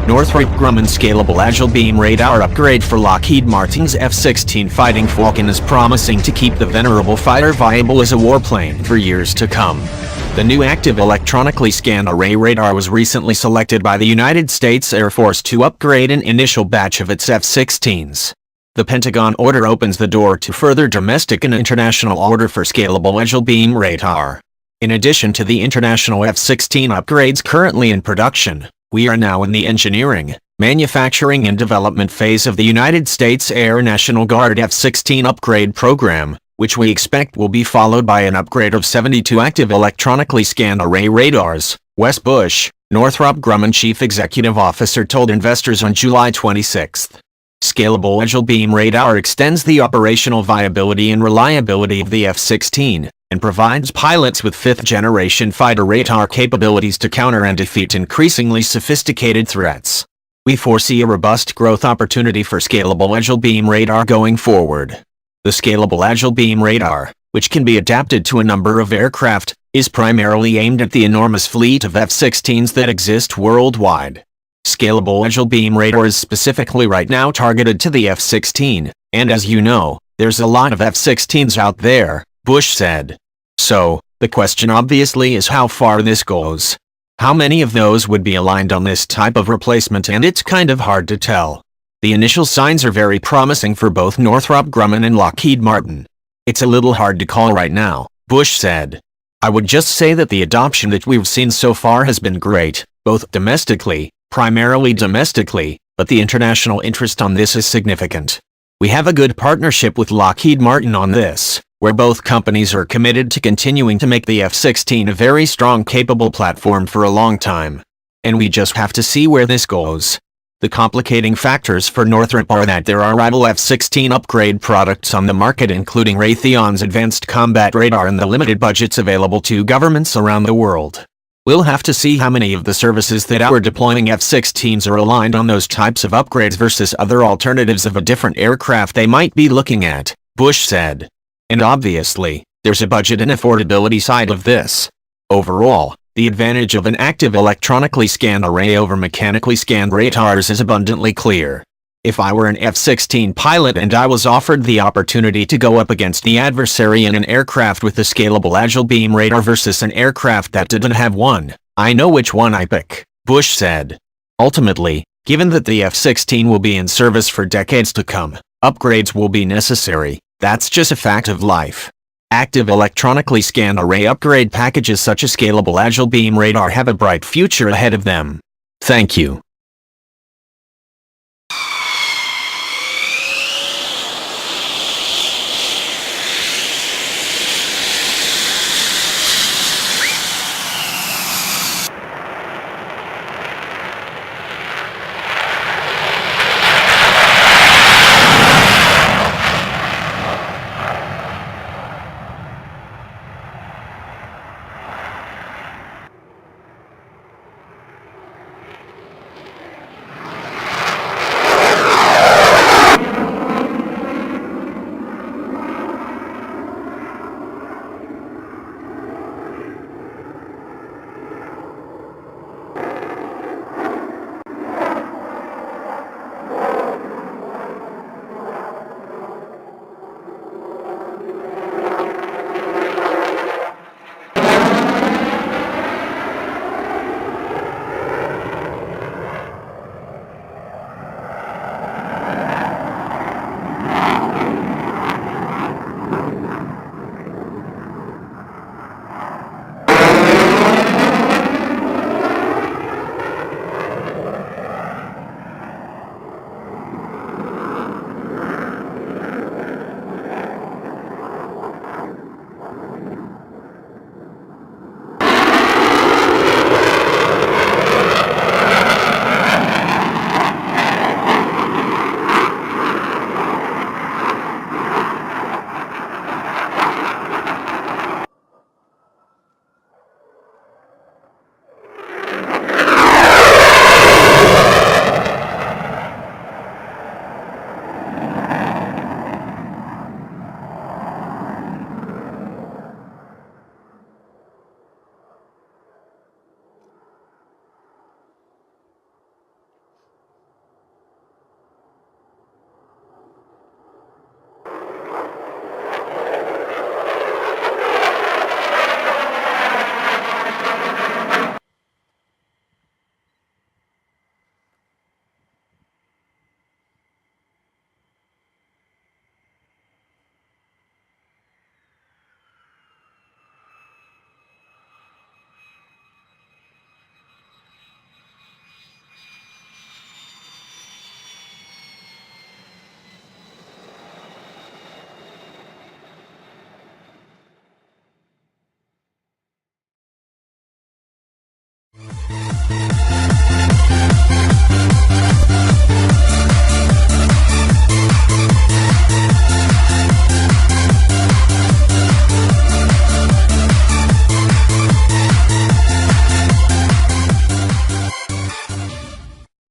Northrop Grumman Scalable Agile Beam Radar upgrade for Lockheed Martin's F-16 fighting Falcon is promising to keep the venerable fighter viable as a warplane for years to come. The new active electronically scanned array radar was recently selected by the United States Air Force to upgrade an initial batch of its F-16s. The Pentagon order opens the door to further domestic and international order for Scalable Agile Beam Radar. In addition to the international F-16 upgrades currently in production, we are now in the engineering, manufacturing and development phase of the United States Air National Guard F-16 upgrade program, which we expect will be followed by an upgrade of 72 active electronically scanned array radars, Wes Bush, Northrop Grumman Chief Executive Officer told investors on July 26. Scalable Agile Beam Radar extends the operational viability and reliability of the F-16, and provides pilots with fifth-generation fighter radar capabilities to counter and defeat increasingly sophisticated threats. We foresee a robust growth opportunity for Scalable Agile Beam Radar going forward. The Scalable Agile Beam Radar, which can be adapted to a number of aircraft, is primarily aimed at the enormous fleet of F-16s that exist worldwide. Scalable Agile Beam Radar is specifically right now targeted to the F-16, and as you know, there's a lot of F-16s out there, Bush said. So, the question obviously is how far this goes. How many of those would be aligned on this type of replacement, and it's kind of hard to tell. The initial signs are very promising for both Northrop Grumman and Lockheed Martin. It's a little hard to call right now, Bush said. I would just say that the adoption that we've seen so far has been great, both domestically, primarily domestically, but the international interest on this is significant. We have a good partnership with Lockheed Martin on this, where both companies are committed to continuing to make the F-16 a very strong, capable platform for a long time. And we just have to see where this goes. The complicating factors for Northrop are that there are rival F-16 upgrade products on the market, including Raytheon's Advanced Combat Radar, and the limited budgets available to governments around the world. We'll have to see how many of the services that are deploying F-16s are aligned on those types of upgrades versus other alternatives of a different aircraft they might be looking at, Bush said. And obviously, there's a budget and affordability side of this. Overall, the advantage of an active electronically scanned array over mechanically scanned radars is abundantly clear. If I were an F-16 pilot and I was offered the opportunity to go up against the adversary in an aircraft with a Scalable Agile Beam Radar versus an aircraft that didn't have one, I know which one I pick, Bush said. Ultimately, given that the F-16 will be in service for decades to come, upgrades will be necessary. That's just a fact of life. Active electronically scanned array upgrade packages such as Scalable Agile Beam Radar have a bright future ahead of them. Thank you.